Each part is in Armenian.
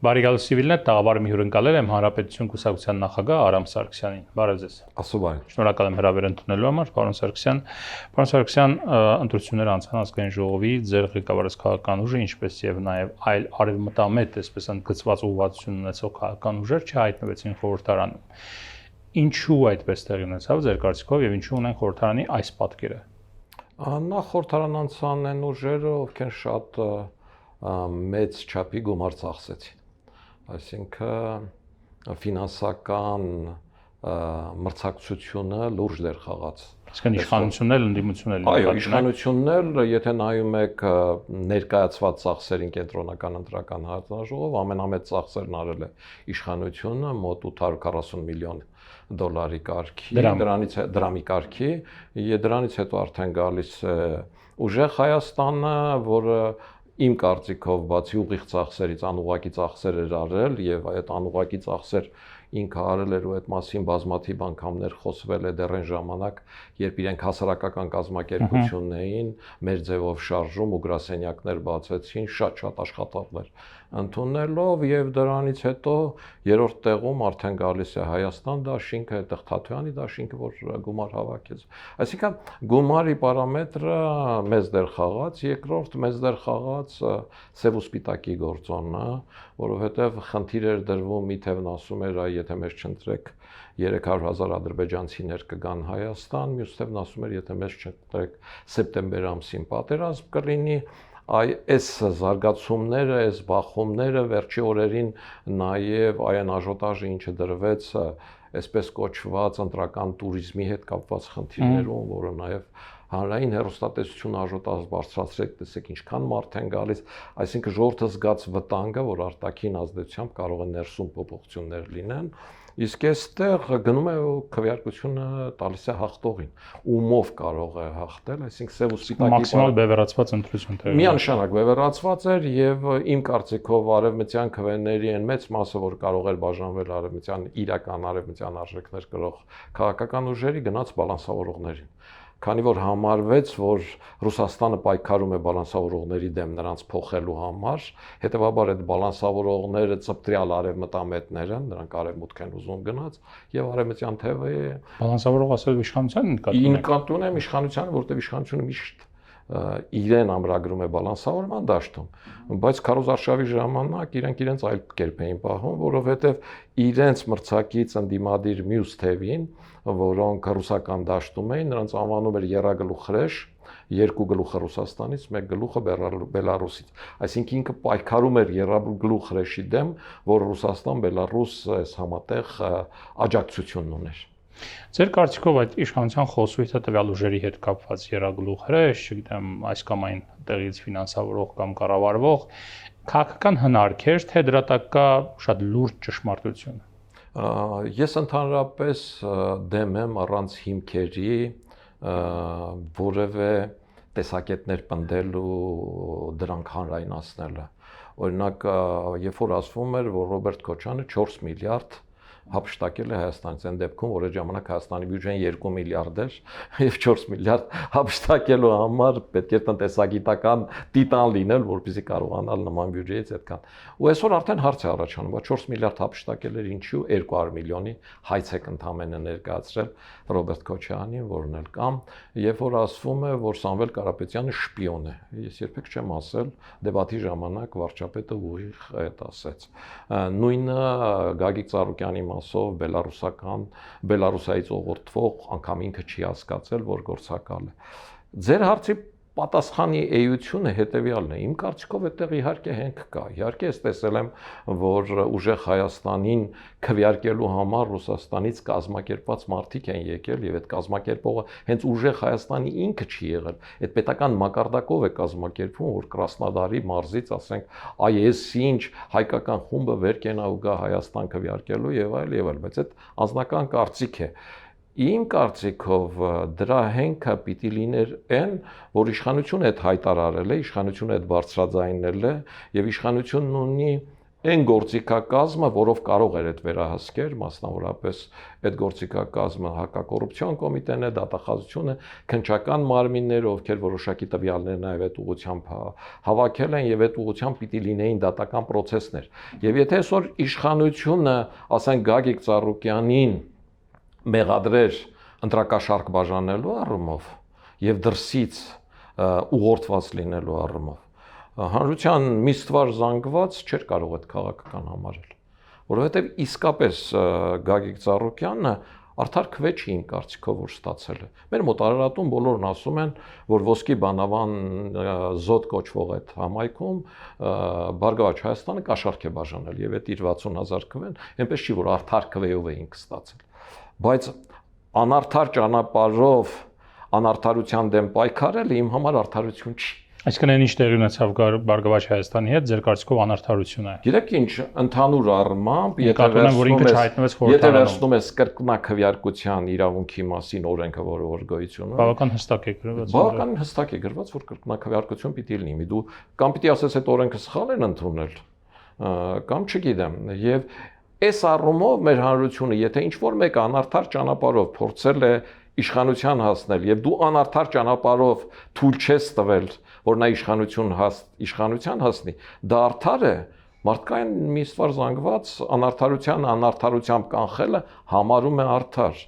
Բարի գալուս Սիվիլնետ, տաղավարի հյուրընկալել եմ Հանրապետություն կուսակցության նախագահ Արամ Սարգսյանին։ Բարև ձեզ։ Ասուբայն։ Շնորհակալ եմ հրավեր ընդունելու համար, պարոն Սարգսյան։ Պարոն Սարգսյան, ընտրությունները անցան ազգային ժողովի, ձեր ղեկավարած քաղաքական ուժը, ինչպես եւ նաեւ այլ արևմտամետ, այսպես ընդգծված ուղղվածություն ունեցող քաղաքական ուժեր չհայտնվեցին խորհրդարանում։ Ինչու այդպես տեղի ունեցավ ձեր կարծիքով եւ ինչու ունեն խորհրդարանի այս պատկերը։ Նախ խորհրդարան անցան են ուժերը, ովքեր շատ մեծ չափի գումար ծախսեցին։ Այսինքն ֆինանսական մրցակցությունը լուրջ դեր խաղաց։ Այսինքն իշխանությունն էլ ընդդիմությունն էլ։ Այո, իշխանությունն էլ, եթե նայում եք ներկայացված ծախսերին կենտրոնական ընտրական հանձնաժողով, ամենամեծ ծախսերն արել է իշխանությունը մոտ 840 միլիոն դոլարի կարգի, դրամի կարգի, դրանից հետո արդեն գալիս է ուժեղ Հայաստանը, որը իմ կարծիքով բացի ուղիղ ծախսերից անուղղակի ծախսեր էր արել եւ այդ անուղղակի ծախսեր ինքը արել էր ու այդ մասին բազմաթիվ անգամներ խոսվել է դեռ այն ժամանակ, երբ իրենք հասարակական կազմակերպություն էին, մեր ձևով շարժում ու գրասենյակներ բացեցին, շատ աշխատանքներ ընդունելով եւ դրանից հետո երրորդ տեղում արդեն գալիս է Հայաստան դաշինքը, այդտեղ Թաթոյանի դաշինքը, որ գումար հավաքեց։ Այսինքն գումարի պարամետրը մեծ դեր խաղաց, երկրորդ մեծ դեր խաղաց սև ու սպիտակի գործոնը, որովհետեւ խնդիր էր դրվում իթևն ասում էր, այ եթե մեզ չընտրեք 300,000 ադրբեջանցիներ կգան Հայաստան, մյուս թևն ասում էր, եթե մեզ չընտրեք սեպտեմբեր ամսին պատերազմ կլինի, այս զարգացումները, այս բախումները վերջի օրերին նաև այն աժոտաժը, ինչը դրվեց այսպես կոչված ընտրական туриզմի հետ կապված խնդիրներում, որը նաև հանրային հեռուստատեսություն աժոտաժ բարձրացրեք, տեսեք ինչքան մարդ են գալիս, այսինքն ժողովուրդը զգաց վտանգը, որ արտաքին ազդեցությամբ կարող է ներսում փոփոխություններ լինեն, իսկ այստեղ գնում է քվեարկությունը տալիս է հաղթողին, ումով կարող է հաղթել, այսինքն սև ու սպիտակի մաքսիմալ բևեռացված ընտրություն տեղի։ Միանշանակ բևեռացված էր եւ իմ կարծիքով արևմտյան քվեների այն մեծ մասը, որ կարող էր բաժանվել արևմտյան իրական արևմտյան արժեքներ կրող քաղաքական ուժերի գնաց բալանսավորողներին։ Քանի որ համարվեց, որ Ռուսաստանը պայքարում է բալանսավորողների դեմ նրանց փոխելու համար, հետեւաբար այդ բալանսավորողները ծպտրյալ արևմտամետներ են, նրանք արևմուտք են ուզում գնաց եւ արևմտյան թևը բալանսավորող ասել իշխանության նկատում եմ իշխանությանը, որտեղ իշխանությունը միշտ իրեն ամրագրում է բալանսավորման դաշտում, բայց քարոզարշավի ժամանակ իրենց այլ կերպ էին պահում, որովհետև իրենց մրցակից ընդդիմադիր մյուս թևին, որոնք ռուսական դաշտում էին, նրանց անվանում էր եռագլուխ հրեշ, երկու գլուխը Ռուսաստանից, մեկ գլուխը Բելարուսից։ Այսինքն ինքը պայքարում էր եռագլուխ հրեշի դեմ, որ Ռուսաստան-Բելարուս այս համատեղ աջակցությունն ուներ։ Ձեր կարծիքով այդ իշխանության խոսույթը տվյալ ուժերի հետ կապված եռագլուխ հրեշ, չգիտեմ, այս կամ այն տեղից ֆինանսավորող կամ կառավարվող, քաղաքական հնարք էր, թե դրա տակ կա շատ լուրջ ճշմարտություն։ Ես ընդհանրապես դեմ եմ առանց հիմքերի որևէ տեսակետներ պնդելու դրանք հանրայնացնելը։ Օրինակ, երբ որ ասվում էր, որ Ռոբերտ Քոչյանը 4 միլիարդ հափշտակել է Հայաստանից, այն դեպքում, որ այդ ժամանակ Հայաստանի բյուջեն 2 միլիարդ էր եւ 4 միլիարդ հափշտակելու համար պետք է տնտեսագիտական տիտան լինել, որպեսզի կարողանալ նման բյուջեից այդքան։ Ու այսօր արդեն հարց է առաջանում, բայց 4 միլիարդ հափշտակել էր ինչու 200 միլիոնի հայցեք ընդամենը ներկայացրել Ռոբերտ Քոչյանին, որն էլ կամ, երբ որ ասվում է, որ Սամվել Կարապետյանը շպիոն է։ Ես երբեք չեմ ասել, դեպատի ժամանակ վարչապետը ուղիղ այդ ասեց։ Նույնը Գագիկ Ծառուկյանի մասով Բելարուսայից ուղղորդվող անգամ ինքը չի հասկացել, որ գործակալ է։ Ձեր հարցի պատասխանի էությունը հետևյալն է։ Իմ կարծիքով այդտեղ իհարկե հենք կա։ Իհարկե ես տեսել եմ, որ ուժեղ Հայաստանին քվեարկելու համար Ռուսաստանից կազմակերպված մարդիկ են եկել եւ այդ կազմակերպողը հենց ուժեղ Հայաստանի ինքը չի եղել։ Այդ պետական մակարդակով է կազմակերպվում, որ Կրասնոդարի մարզից, ասենք, այս ինչ հայկական խումբը վեր կենա ու գա Հայաստան քվեարկելու եւ այլ, բայց այդ անձնական կարծիք է։ Իմ կարծիքով դրա հենքը պիտի լիներ այն, որ իշխանությունը այդ հայտարարել է, իշխանությունը այդ բարձրաձայնել է եւ իշխանությունն ունի այն գործիքակազմը, որով կարող էր այդ վերահսկել, մասնավորապես այդ գործիքակազմը հակակոռուպցիոն կոմիտեն է, դատախազությունը, քննչական մարմինները, ովքեր որոշակի տվյալներ նաև այդ ուղղությամբ հավաքել են եւ այդ ուղղությամբ պիտի լինեին դատական process-ներ։ Եվ եթե այսօր իշխանությունը, ասենք Գագիկ Ծառուկյանին մեղադրեր ընտրակաշարք բաժանելու առումով եւ դրսից ուղղորդված լինելու առումով հանրության միստվար զանգված չէր կարող այդ քաղաքական համարել, որովհետև իսկապես Գագիկ Ծառուկյանը արդար քվեջ էին կարծիքով որ ստացել է։ Մեր մոտ Արարատում բոլորն ասում են, որ ոսկի բանավան զոտ կոչվող այդ համայնքում Բարգավաճ Հայաստանը կաշառք է բաժանել եւ այդ իր 60,000 քվեն, այնպես չի որ արդար քվեով էին ստացել։ Բայց անարդար ճանապարհով անարդարության դեմ պայքարելը իմ համար արդարություն չի։ Այսինքն այն ինչ տեղի ունեցավ Բարգավաճ Հայաստանի հետ ձեր կարծիքով անարդարություն է։ Գիտեք ինչ, ընդհանուր առմամբ, եթե վերցնում ես կրկնակվյարկության իրավունքի մասին օրենքը, որը գոյություն ունի, բավական հստակ է գրված։ Բավական հստակ է գրված, որ կրկնակվյարկություն պիտի լինի։ Դու կամ պիտի ասես այդ օրենքը սխալ են ընդունել, կամ չգիտեմ, եւ այս առումով մեր հանրությունը, եթե ինչ որ մեկը անարդար ճանապարհով փորձել է իշխանության հասնել եւ դու անարդար ճանապարհով թույլ չես տվել, որ նա իշխանության հասնի, դա արդար է, մարդկային միստվար զանգված անարդարությամբ կանխելը համարում է արդար։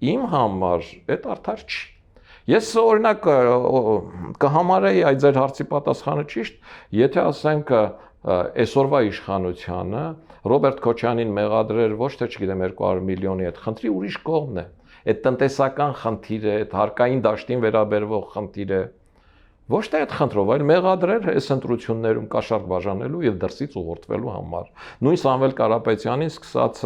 Իմ համար այդ արդար չի։ Ես օրինակ կհամարեի այդ ձեր հարցի պատասխանը ճիշտ, եթե ասենք այսօրվա իշխանությանը Ռոբերտ Քոչյանին մեղադրեր ոչ թե չգիտեմ 200 միլիոնի այդ խնդրի ուրիշ կողմն է։ Այդ տնտեսական խնդիր է, այդ հարկային դաշտին վերաբերվող խնդիր է։ Ոչ թե այդ խնդրով, այլ մեղադրել այս ընտրություններում կաշառք բաժանելու եւ դրսից ուղղորդվելու համար։ Նույն Սամվել Կարապետյանին սկսած,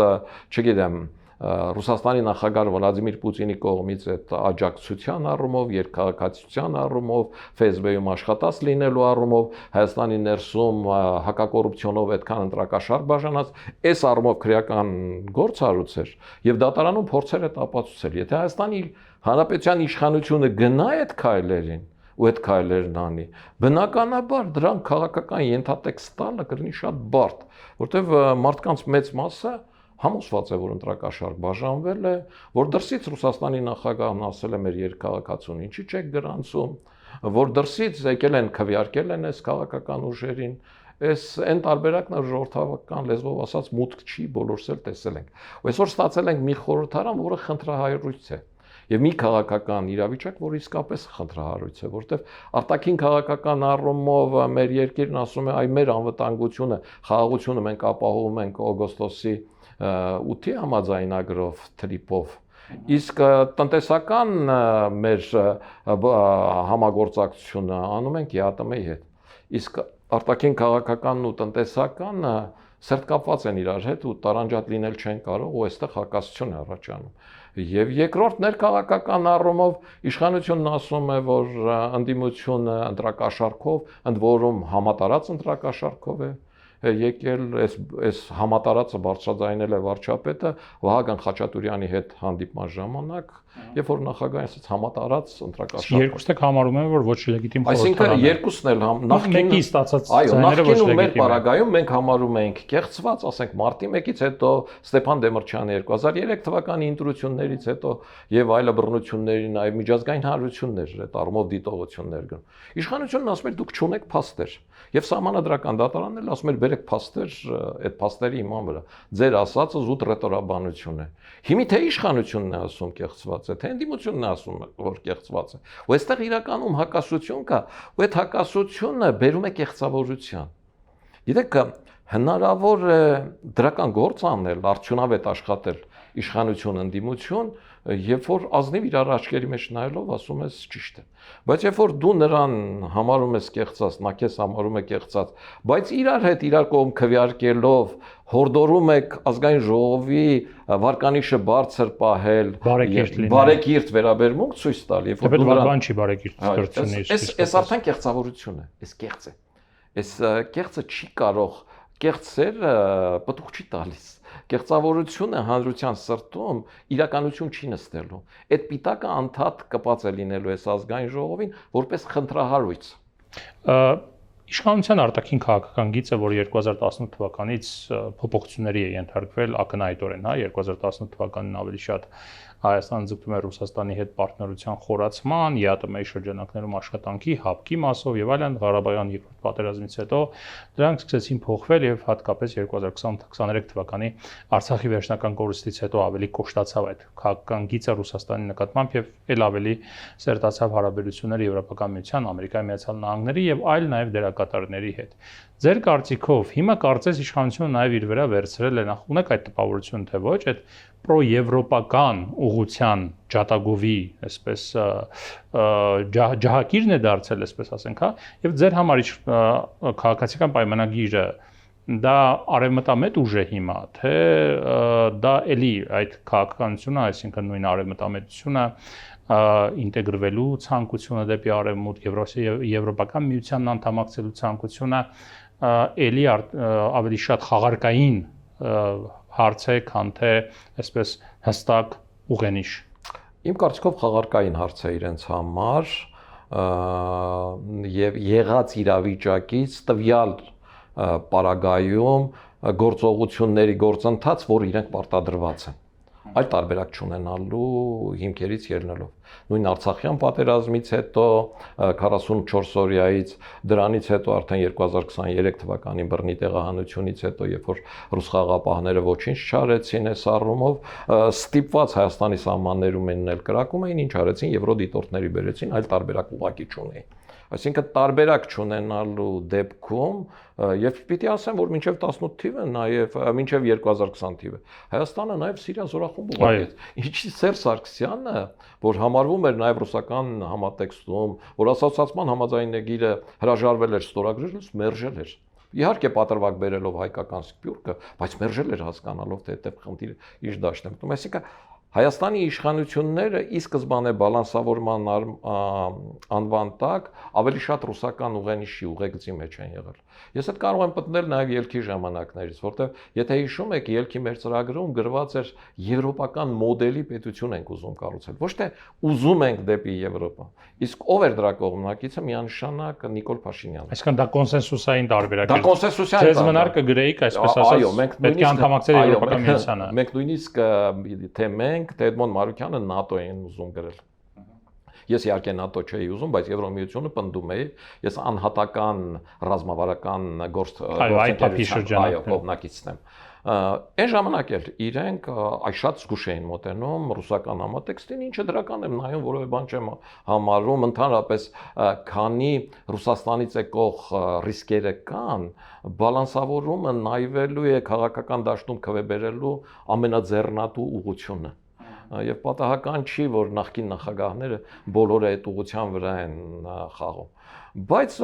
չգիտեմ, Ռուսաստանի նախագահ Վլադիմիր Պուտինի կողմից այդ աջակցության առումով, երկքաղաքացիության առումով, ՖՍԲ-ում աշխատած լինելու առումով, Հայաստանի ներսում հակակոռուպցիոնով այդքան ընտրակաշառք բաժանած, այս առումով քրեական գործ արուցեր եւ դատարանում փորձեր է ապացուցել։ Եթե Հայաստանի Հանրապետության իշխանությունը գնա այդ քայլերին ու այդ քայլերն անի, բնականաբար դրան քաղաքական ենթատեքստ տալը կլինի շատ բարդ, որտեղ մարդկանց մեծ մասը համոզված է, որ ընտրակաշառք բաժանվել է, որ դրսից Ռուսաստանի նախագահն ասել է մեր երկքաղաքացուն ինչի չեք գրանցում, որ դրսից եկել են քվեարկել են այս քաղաքական ուժերին, այս այն տարբերակն է ժողովրդական լեզվով ասած մուտք չի, բոլորս էլ տեսել ենք։ Ու այսօր ստացել ենք մի խորհրդարան, որը խնդրահարույց է։ Եվ մի քաղաքական իրավիճակ, որ իսկապես խնդրահարույց է, որտեղ արտաքին քաղաքական առումով մեր երկիրն ասում է, այ մեր անվտանգությունը, խաղաղությունը մենք ապահովում ենք օգոստոսի 8-ի համաձայնագրով թրիպով, իսկ տնտեսական մեր համագործակցությունը անում ենք ԵԱՏՄ-ի հետ, իսկ արտաքին քաղաքականն ու տնտեսականը սերտկապված են իրար հետ ու տարանջատ լինել չեն կարող ու այստեղ հակասություն է առաջանում։ Եվ երկրորդ ներքաղաքական առումով իշխանությունն ասում է, որ ընդդիմությունը ընտրակաշառքով, ընդ որում համատարած ընտրակաշառքով է եկել, այս համատարածը բարձրաձայնել է վարչապետը Վահագն Խաչատուրյանի հետ հանդիպման ժամանակ, երբ որ նախագահն ասաց համատարած ընտրակաշառք։ Երկուսն էլ համարում են, որ ոչ լեգիտիմ խորհրդարան է։ Այսինքն երկուսն էլ նախկինի ստացած ձայները ոչ լեգիտիմ են։ Մեր պարագայում մենք համարում ենք կեղծված, ասենք մարտի 1-ից հետո Ստեփան Դեմիրճյանի 2003 թվականի ընտրություններից հետո եւ այլ բռնությունների նաեւ միջազգային հանրություններ այդ առումով դիտողություններ կան։ Իշխանությունն ասում է դուք չունեք փաստեր։ Եվ Սահմանադրական դատարանն էլ ասում է բերեք փաստեր, այդ փաստերի հիման վրա։ Ձեր ասածը զուտ ռետորաբանություն է։ Հիմի թե իշխանությունն է ասում կեղծված է, թե ընդդիմությունն է ասում որ կեղծված է։ Ու այստեղ իրականում հակասություն կա, ու այդ հակասությունը բերում է կեղծավորության։ Գիտեք, հնարավոր է դրական գործ անել, արդյունավետ աշխատել իշխանություն ընդդիմություն, երբ որ ազնիվ իրար աչքերի մեջ նայելով ասում ես ճիշտ է։ Բայց երբ որ դու նրան համարում ես կեղծած, նա քեզ համարում է կեղծած, բայց իրար հետ իրար կողմ քվեարկելով հորդորում եք ազգային ժողովի վարկանիշը բարձր պահել, բարեկիրթ վերաբերմունք ցույց տալ, երբ որ դու նրան բան չի բարեկիրթ կրթությունից։ Այս արդեն կեղծավորություն է, այս կեղծ է։ Այս կեղծը չի կարող, կեղծերը պտուղ չի տալիս։ Կեղծավորությունը հանրության սրտում իրականություն չի նստելու։ Այդ պիտակը անդադ կպած է լինելու այս ազգային ժողովին որպես խնդրահարույց։ Իշխանության արտաքին քաղաքական գիծը, որ 2018 թվականից փոփոխությունների է ենթարկվել ակնհայտորեն, 2018 թվականին ավելի շատ Հայաստանը ձգտում է Ռուսաստանի հետ պարտներության խորացման, ԵԱՏՄ-ի շրջանակներում աշխատանքի, հապկի մասով եւ այլն, Ղարաբաղյան երկրորդ պատերազմից հետո դրանք սկսեցին փոխվել եւ հատկապես 2020-23 թվականի Արցախի վերջնական կորուստից հետո ավելի կոշտացավ այդ քաղաքական գիծը Ռուսաստանի նկատմամբ եւ ել ավելի սերտացավ հարաբերությունները Եվրոպական միության, Ամերիկայի Միացյալ Նահանգների եւ այլ նաեւ դերակատարների հետ։ Ձեր կարծիքով հիմա կարծես իշխանությունը նաեւ իր վրա վերցրել է, նախ ունեք այդ տպավորությունը, թե ոչ, այդ պրոեվրոպական ուղղության ջատագովի, այսպես ջահակիրն է դարձել, այսպես ասենք, հա, եւ ձեր համար քաղաքացիական պայմանագիրը դա արևմտամետ ուժ է հիմա, թե դա էլի այդ քաղաքականությունը, այսինքն նույն արևմտամետությունը ինտեգրվելու ցանկությունը դեպի արևմուտք, Եվրոպական միությանն անդամակցելու ցանկությունը էլի ավելի շատ խաղարկային հարց է, քան թե այսպես հստակ ուղենիշ։ Իմ կարծիքով խաղարկային հարց է իրենց համար եւ եղած իրավիճակից տվյալ պարագայում գործողությունների գործընթաց, որ իրենք պարտադրված են։ Այլ տարբերակ չունենալու հիմքերից ելնելով։ Նույն Արցախյան պատերազմից հետո 44 օրյայից, դրանից հետո արդեն 2023 թվականի բռնի տեղահանությունից հետո, երբ որ ռուս խաղաղապահները ոչինչ չարեցին այս առումով, ստիպված Հայաստանի սահմաններում են կրակում էին, ինչ արեցին, եվրոդիտորդների բերեցին, այլ տարբերակ ուղղակի չունեին։ Այսինքն տարբերակ չունենալու դեպքում եւ պիտի ասեմ, որ մինչեւ 18 թիվը նաեւ մինչեւ 2020 թիվը Հայաստանը նաեւ Սիրիա զորախումբ ուղարկեց։ Ինչի Սերժ Սարգսյանը, որ համարվում էր նաեւ ռուսական համատեքստում, որ ասոցիացիան համաձայնագիրը հրաժարվել էր ստորագրելուց, մերժել էր։ Իհարկե պատրվակ բերելով հայկական սփյուռքը, բայց մերժել էր հասկանալով, թե այդտեղ խնդիրը իր դաշտն է մտնում։ Այսինքն Հայաստանի իշխանությունները ի սկզբանե բալանսավորման անվան տակ ավելի շատ ռուսական ուղենիշի ուղեկցի մեջ են եղել։ Ես այդ կարող եմ պատմել նաև ելքի ժամանակներից, որտեղ եթե հիշում եք, ելքի մեր ծրագրում գրված էր եվրոպական մոդելի պետություն ենք ուզում կառուցել, ոչ թե ուզում ենք դեպի Եվրոպա։ Իսկ ով էր դրա կողմնակիցը, միանշանակ Նիկոլ Փաշինյանն։ Այսինքն դա կոնսենսուսային տարբերակ է։ Դա կոնսենսուսային։ Ձեզ մնար կգրեիք, այսպես ասած, պետք է անդամակցել Եվրոպական միությանը։ Մենք նույնիսկ թե մենք, թե Էդմոն Մարուկյանը ՆԱՏՕ են ուզում գրել։ Ես իհարկե ՆԱՏՕ չէի ուզում, բայց Եվրոմիությունը պնդում էի, ես անհատական ռազմավարական կողմնակիցն եմ։ Այն ժամանակ էլ իրենք այ շատ զգուշ էին մոտենում ռուսական համատեքստին, ինչը դրական եմ նայում, որովհետեւ բան չեմ համարում, ընդհանրապես քանի Ռուսաստանից եկող ռիսկերը կան, բալանսավորումը նայվելու է քաղաքական դաշտում քվեբերելու ամենաձեռնատու ուղղությունը։ Եվ պատահական չի, որ նախկին նախագահները բոլորը այդ ուղղության վրա են խաղում։ Բայց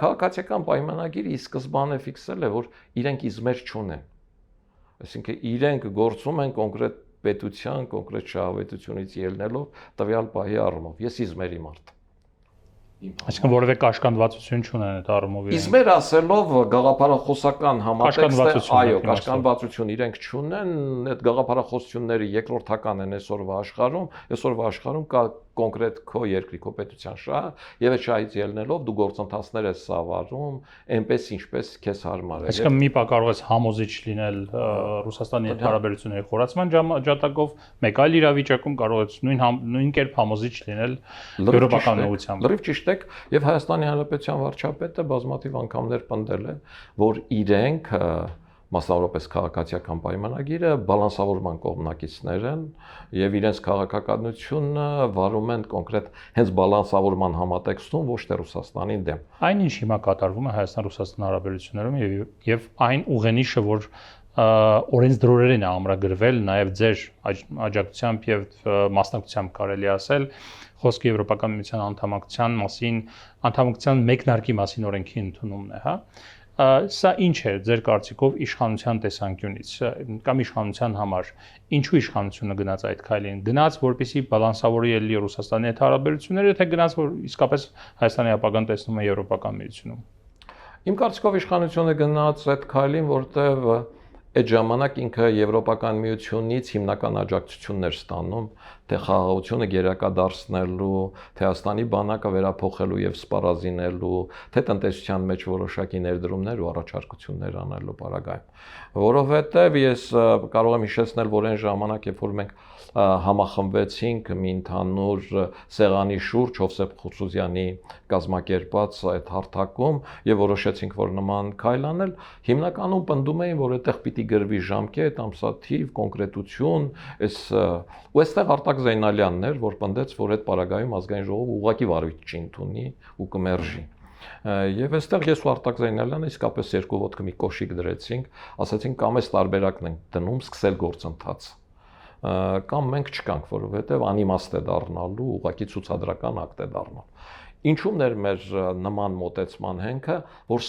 քաղաքացիական պայմանագիրը ի սկզբանե ֆիքսել է, որ իրենք իզմեր չունեն։ Այսինքն իրենք գործում են կոնկրետ պետության, կոնկրետ շահավետությունից ելնելով տվյալ պահի առումով։ Ես իզմերի մարդ եմ։ Այսինքն որևէ կաշկանդվածություն չունեն այդ առումով։ Իզմեր ասելով գաղափարախոսական համատեքստը, այո, կաշկանդվածություն իրենք չունեն, այդ գաղափարախոսությունները երկրորդական են այսօրվա աշխարհում կա կոնկրետ քո երկրի, քո պետության շահ, եւ այդ շահից ելնելով դու գործընթացներ ես սավառում, այնպես ինչպես քեզ հարմար է։ Այսինքն մի պա կարող ես համոզիչ լինել Ռուսաստանի հետ հարաբերությունների խորացման ջատագով, մեկ այլ իրավիճակում կարող ես նույն կերպ համոզիչ լինել եվրոպական ուղղությամբ։ Լրիվ ճիշտ եք, եւ Հայաստանի Հանրապետության վարչապետը բազմաթիվ անգամներ պնդել է, որ իրենք մասնավորապես քաղաքացիական պայմանագիրը բալանսավորման կողմնակիցներ են եւ իրենց քաղաքականությունը վարում են կոնկրետ հենց բալանսավորման համատեքստում, ոչ թե Ռուսաստանի դեմ։ Այնինչ հիմա կատարվում է Հայաստան-Ռուսաստան հարաբերություններում եւ այն ուղենիշը, որ օրենսդրորեն է ամրագրվել նաեւ ձեր աջակցությամբ եւ մասնակցությամբ կարելի ասել, խոսքը Եվրոպական միության անդամակցության մասին, անդամակցության մեկնարկի մասին օրենքի ընդունումն է, հա։ Սա ինչ է ձեր կարծիքով իշխանության տեսանկյունից կամ իշխանության համար, ինչու իշխանությունը գնաց այդ քայլին, գնաց որպեսզի բալանսավորի էլի Ռուսաստանի հետ հարաբերությունները, թե գնաց որ իսկապես Հայաստանի ապագան տեսնում է Եվրոպական միությունում։ Իմ կարծիքով իշխանությունը գնաց այդ քայլին, որտեղ այդ ժամանակ ինքը Եվրոպական միությունից հիմնական աջակցություններ ստանում, թե խաղաղությունը գերակա դարձնելու, թե Հայաստանի բանակը վերափոխելու եւ սպառազինելու, թե տնտեսության մեջ որոշակի ներդրումներ ու առաջարկություններ անելու պարագայում։ Որովհետեւ ես կարող եմ հիշեցնել, որ այն ժամանակ, երբ որ մենք համախմբվեցինք մի ընդհանուր սեղանի շուրջ Հովսեփ Խուրսուզյանի կազմակերպած այդ հարթակում եւ որոշեցինք, որ նման քայլ անել, հիմնականում պնդում էին, որ այդտեղ պիտի գրվի ժամկետ, ամսաթիվ, կոնկրետություն, ու այստեղ Արտակ Զեյնալյանն էր, որ պնդեց, որ այդ պարագայում ազգային ժողովը ուղղակի վարույթ չընդունի ու կմերժի։ Եվ այստեղ ես ու Արտակ Զեյնալյանը իսկապես երկու ոտքը մի կոշիկ դրեցինք, ասացինք կամ այս տարբերակն ենք դնում սկսել գործընթաց, կամ մենք չկանք, որովհետև անիմաստ է դառնալու, ուղղակի ցուցադրական ակտ է դառնալ։ Ինչու՞մն էր մեր նման մոտեցման հենքը, որ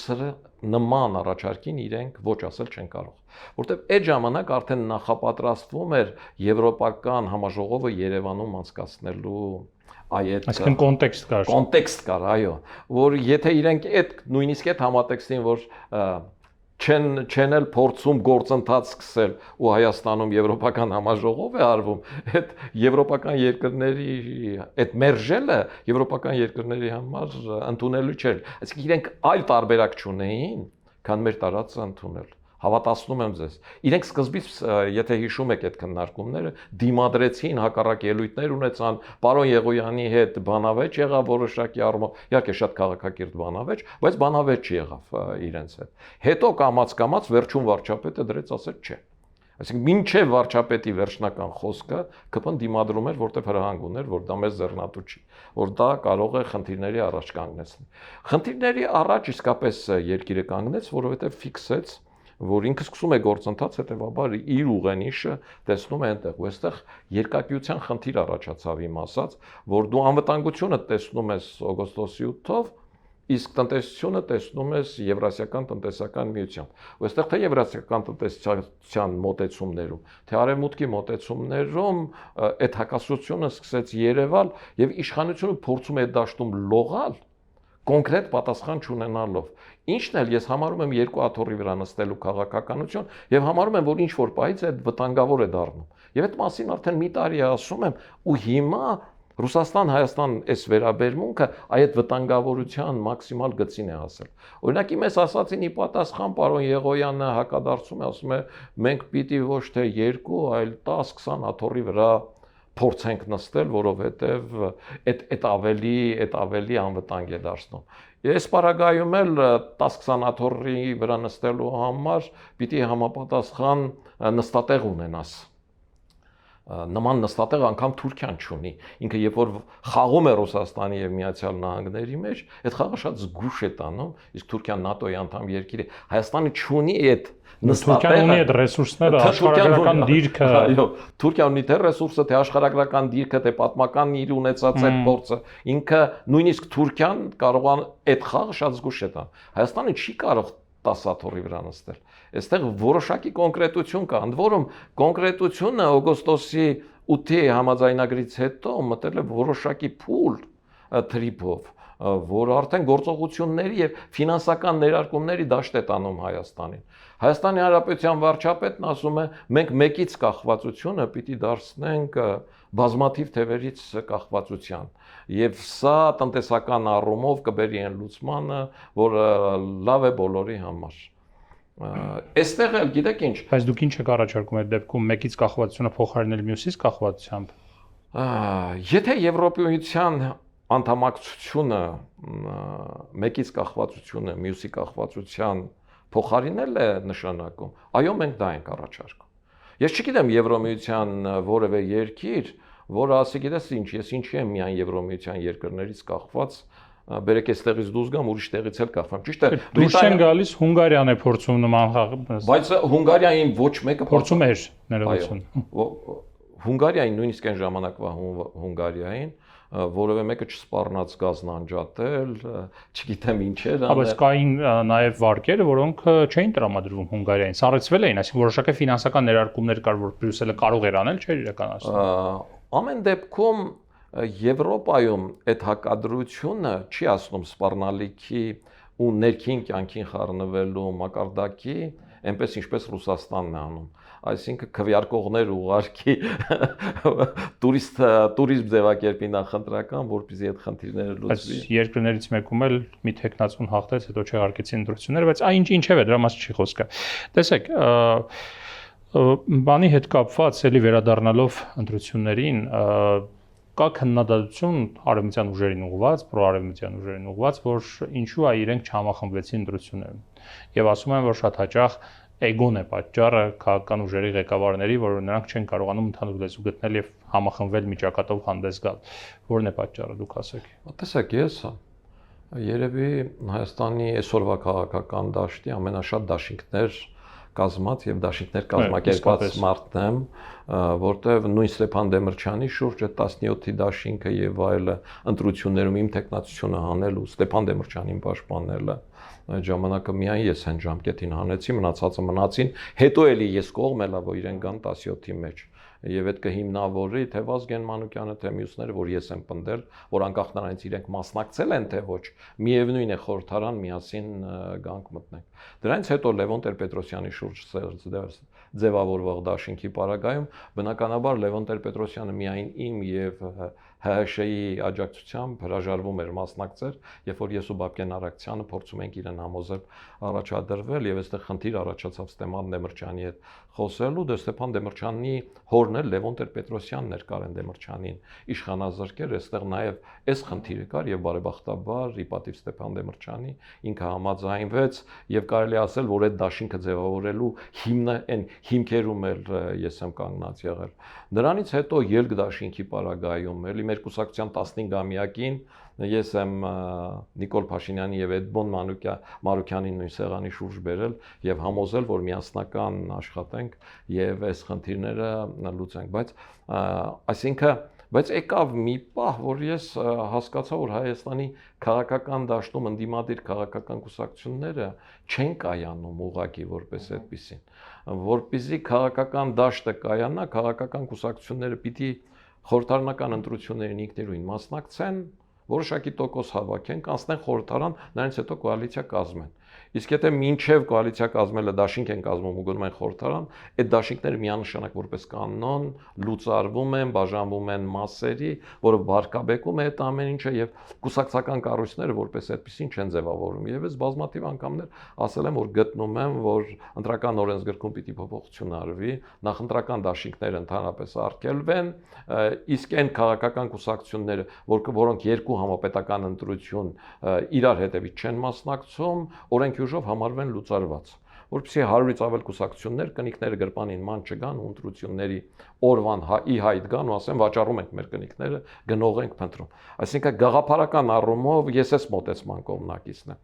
նման առաջարկին իրենք ոչ ասել չեն կարող, որտեղ այդ ժամանակ արդեն նախապատրաստվում էր եվրոպական համաժողովը Երևանում անցկացնելու այսինքն կոնտեքստ կար, այո, որ եթե իրենք նույնիսկ այդ համատեքստին, որ չեն էլ փորձում գործընթաց սկսել ու Հայաստանում եվրոպական համաժողով է արվում, այդ եվրոպական երկրների այդ մերժելը եվրոպական երկրների համար ընդունելու չէր, այսինքն իրենք այլ տարբերակ չունեին, քան մեր տարածը ընդունել։ Հավատացնում եմ ձեզ։ Իրենք սկզբից, եթե հիշում եք այդ քննարկումները, դիմադրեցին, հակառակ ելույթներ ունեցան, պարոն Եղոյանի հետ բանավեճ եղավ որոշակի առումով, իհարկե շատ քաղաքակիրթ բանավեճ, բայց բանավեճ չեղավ իրենց հետ։ Հետո կամաց վերջում վարչապետը դրեց ասեց չէ։ Այսինքն մինչև վարչապետի վերջնական խոսքը ԿՊ-ն դիմադրում էր, որտեղ հրահանգ ուներ, որ դա մեզ ձեռնատու չի, որ դա կարող է խնդիրների առաջ կանգնեցնել։ Խնդիրների առաջ իսկապես երկիրը կանգնեց, որովհետև ֆիքսեց, որ ինքը սկսում է գործընթաց, հետևաբար իր ուղենիշը տեսնում է այնտեղ, ու այստեղ երկակիության խնդիր առաջացավ իմ ասած, որ դու անվտանգությունը տեսնում ես օգոստոսի 8-ով, իսկ տնտեսությունը տեսնում ես Եվրասիական տնտեսական միությամբ։ Ու այստեղ թե Եվրասիական տնտեսության մոտեցումներում, թե արևմուտքի մոտեցումներում այդ հակասությունը սկսեց երևալ եւ իշխանությունը փորձում է դաշտում լողալ կոնկրետ պատասխան չունենալով։ Ինչն էլ ես համարում եմ երկու աթոռի վրա նստելու քաղաքականություն եւ համարում եմ, որ ինչ որ պայից այդ վտանգավոր է դառնում։ Եվ այդ մասին արդեն մի տարի է ասում եմ, ու հիմա Ռուսաստան-Հայաստան այս վերաբերմունքը այդ վտանգավորության մաքսիմալ գծին է հասել։ Օրինակի մեզ ասացին ի պատասխան պարոն Եղոյանը հակադարձում է, ասում է մենք պիտի ոչ թե 2, այլ 10-20 աթոռի վրա փորձենք նստել, որովհետև այդ ավելի անվտանգ է դարձնում։ Ես պարագայում էլ 10-20 աթոռի վրա նստելու համար պիտի համապատասխան նստատեղ ունենաս։ Նման նստատեղ անգամ Թուրքիան չունի։ Ինքը երբ որ խաղում է Ռուսաստանի եւ Միացյալ Նահանգների մեջ, այդ խաղը շատ զգուշ է տանում, իսկ Թուրքիան ՆԱՏՕ-ի անդամ երկիր է։ Հայաստանը չունի այդ Թուրքիան ունի այդ ռեսուրսները, աշխարհագրական դիրքը։ Այո, Թուրքիան ունի թե ռեսուրսը, թե աշխարհագրական դիրքը, թե պատմական իր ունեցած այդ փորձը։ Ինքը նույնիսկ Թուրքիան կարող է այդ խաղը շատ զգուշ է տան։ Հայաստանը չի կարող 10 աթոռի վրա նստել։ Այստեղ որոշակի կոնկրետություն կա, ընդ որում կոնկրետությունը օգոստոսի 8-ի համաձայնագրից հետո մտել է որոշակի փուլ թրիփով, որ արդեն գործողությունների եւ ֆինանսական ներարկումների դաշտ է տանում Հայաստանին։ Հայաստանի Հանրապետության վարչապետն ասում է, մենք մեկից կախվածությունը պիտի դարձնենք բազմաթիվ թևերից կախվածության։ Եվ սա տնտեսական առումով կբերի այն լուծմանը, որը լավ է բոլորի համար։ Այստեղ էլ գիտեք ինչ։ Բայց դուք ինչ եք առաջարկում այդ դեպքում մեկից կախվածությունը փոխարինել մյուսից կախվածությամբ։ Եթե Եվրոպայության անդամակցությունը մեկից կախվածությունը մյուսի կախվածության փոխարինել է նշանակում, այո, մենք դա ենք առաջարկում։ Ես չգիտեմ Եվրոմիության որևէ երկիր, որը ասի գիտես ինչ, ես ինչի եմ միայն Եվրոմիության երկրներից կախված, բերեք այստեղից դուրս գամ, ուրիշ տեղից էլ կախվեմ։ Ճիշտ է։ Դուրս են գալիս, Հունգարիան է փորձում նման խաղ։ Բայց Հունգարիային ոչ մեկը փորձում էր ներողություն։ Հունգարիային նույնիսկ այն ժամանակվա Հունգարիային որևէ մեկը չսպառնաց գազն անջատել, չգիտեմ ինչեր անել։ Բայց կային նաև վարկերը, որոնք չէին տրամադրվում Հունգարիային, սառեցվել էին, այսինքն որոշակի ֆինանսական ներարկումներ կար, որ Բրյուսելը կարող էր անել, չէր իրականացնում։ Ամեն դեպքում Եվրոպայում այդ հակադրությունը չի ասնում սպառնալիքի ու ներքին կյանքին խառնվելու մակարդակի այնպես ինչպես Ռուսաստանն է անում։ Այսինքն քվեարկողներ ուղարկի տուրիզմ ձևակերպի նախընտրական, որպեսզի այդ խնդիրները լուծվի։ Բայց երկրներից մեկում էլ մի տեխնացուն հաղթեց, հետո չեղարկեցին ընտրությունները, բայց ինչև է դրա մասին չի խոսքը։ Տեսեք, բանի հետ կապված էլի վերադառնալով ընտրություններին, կա քննադատություն արևմտյան ուժերին ուղղված, պրոարևմտյան ուժերին ուղղված, որ ինչու է իրենք չհամախմբվեցին ընտրություններում։ Եվ ասում են, որ շատ հաճախ էգոն է պատճառը քաղաքական ուժերի ղեկավարների, որ նրանք չեն կարողանում ընդհանուր լեզու գտնել եւ համախմբվել մի ճակատով հանդես գալ։ Որն է պատճառը, դուք ասեք։ Տեսեք, ես երևի Հայաստանի այսօրվա քաղաքական դաշտի ամենաշատ դաշինքներ կազմած եւ դաշինքներ կազմակերպած մարդն եմ, որտեղ նույն Ստեփան Դեմիրճյանի շուրջ 17-ի դաշինքը եւ այլը ընտրություններում իմ տեխնացությունը հանելու Ստեփան Դեմիրճյանին պաշտպանելը այդ ժամանակը միայն ես այն ժամկետին հանեցի, մնացածը մնացին, հետո էլի ես կողմ ելա, որ իրեն գան 17-ի մեջ եւ այդ կհիմնավորի թե Վազգեն Մանուկյանը, թե մյուսները, որ ես եմ պնդել, որ անկախ նրանից իրենք մասնակցել են, թե ոչ, միևնույն է խորհրդարան միասին գանք մտնենք։ Դրանից հետո Լևոն Տեր-Պետրոսյանի շուրջ ձևավորվող դաշինքի պարագայում բնականաբար Լևոն Տեր-Պետրոսյանը միայն իմ եւ ՀՀՇ-ի աջակցությամբ հրաժարվում էր մասնակցել, երբ որ ես ու Բաբկեն Արաքցյանը փորձում ենք իրեն համոզել առաջադրվել եւ այստեղ խնդիր առաջացավ Ստեփան Դեմիրճյանի հետ խոսելու, դե Ստեփան Դեմիրճյանի հորն էր Լևոն Տեր-Պետրոսյանն էր Կարեն Դեմիրճյանին իշխանազրկել, այստեղ նաեւ այս խնդիրը կար եւ բարեբախտաբար ի պատիվ Ստեփան Դեմիրճյանի ինքը համաձայնվեց եւ կարելի ասել, որ այդ դաշինքը ձևավորելու հիմքերում էլ ես եմ կանգնած եղել։ Նրանից հետո ելք դաշինքի պարագայում էլի մեր կուսակցության 15-ամյակին ես եմ Նիկոլ Փաշինյանի եւ Էդմոն Մանուկյանին նույն սեղանի շուրջ բերել եւ համոզել, որ միասնական աշխատենք եւ այս խնդիրները լուծենք, բայց եկավ մի պահ, որ ես հասկացա, որ Հայաստանի քաղաքական դաշտում ընդդիմադիր քաղաքական կուսակցությունները չեն կայանում ուղղակի որպես այդպիսին, որպեսզի քաղաքական դաշտը կայանա, քաղաքական կուսակցությունները պիտի խորհրդարանական ընտրություններին ինքնուրույն մասնակցեն, որոշակի տոկոս հավաքեն, կանցնեն խորհրդարան, նրանից հետո կոալիցիա կազմեն։ Իսկ եթե մինչև կոալիցիա կազմելը դաշինք են կազմում ու գնում են խորհրդարան, այդ դաշինքները միանշանակ որպես կանոն լուծարվում են, բաժանվում են մասերի, որը վարկաբեկում է այդ ամեն ինչը եւ կուսակցական կառույցները որպես այդպեսին չեն ձևավորում։ Եվ ես բազմաթիվ անգամներ ասել եմ, որ գտնում եմ, որ ընտրական օրենսգրքում պիտի փոփոխություն արվի, նախընտրական դաշինքները ընդհանրապես արգելվեն, իսկ այն քաղաքական կուսակցությունները, որոնք երկու համապետական ընտրություն իրար հետևից չեն մասնակցում, օրենքի ուժով համարվեն լուծարված, որպեսզի 100-ից ավել կուսակցություններ կնիկները գրպանին ման չգան ու ընտրությունների օրվան ի հայտ գան ու ասեն վաճառում ենք մեր կնիկները, գնող ենք փնտրում։ Այսինքն գաղափարական առումով ես այս մոտեցման կողմնակիցն եմ։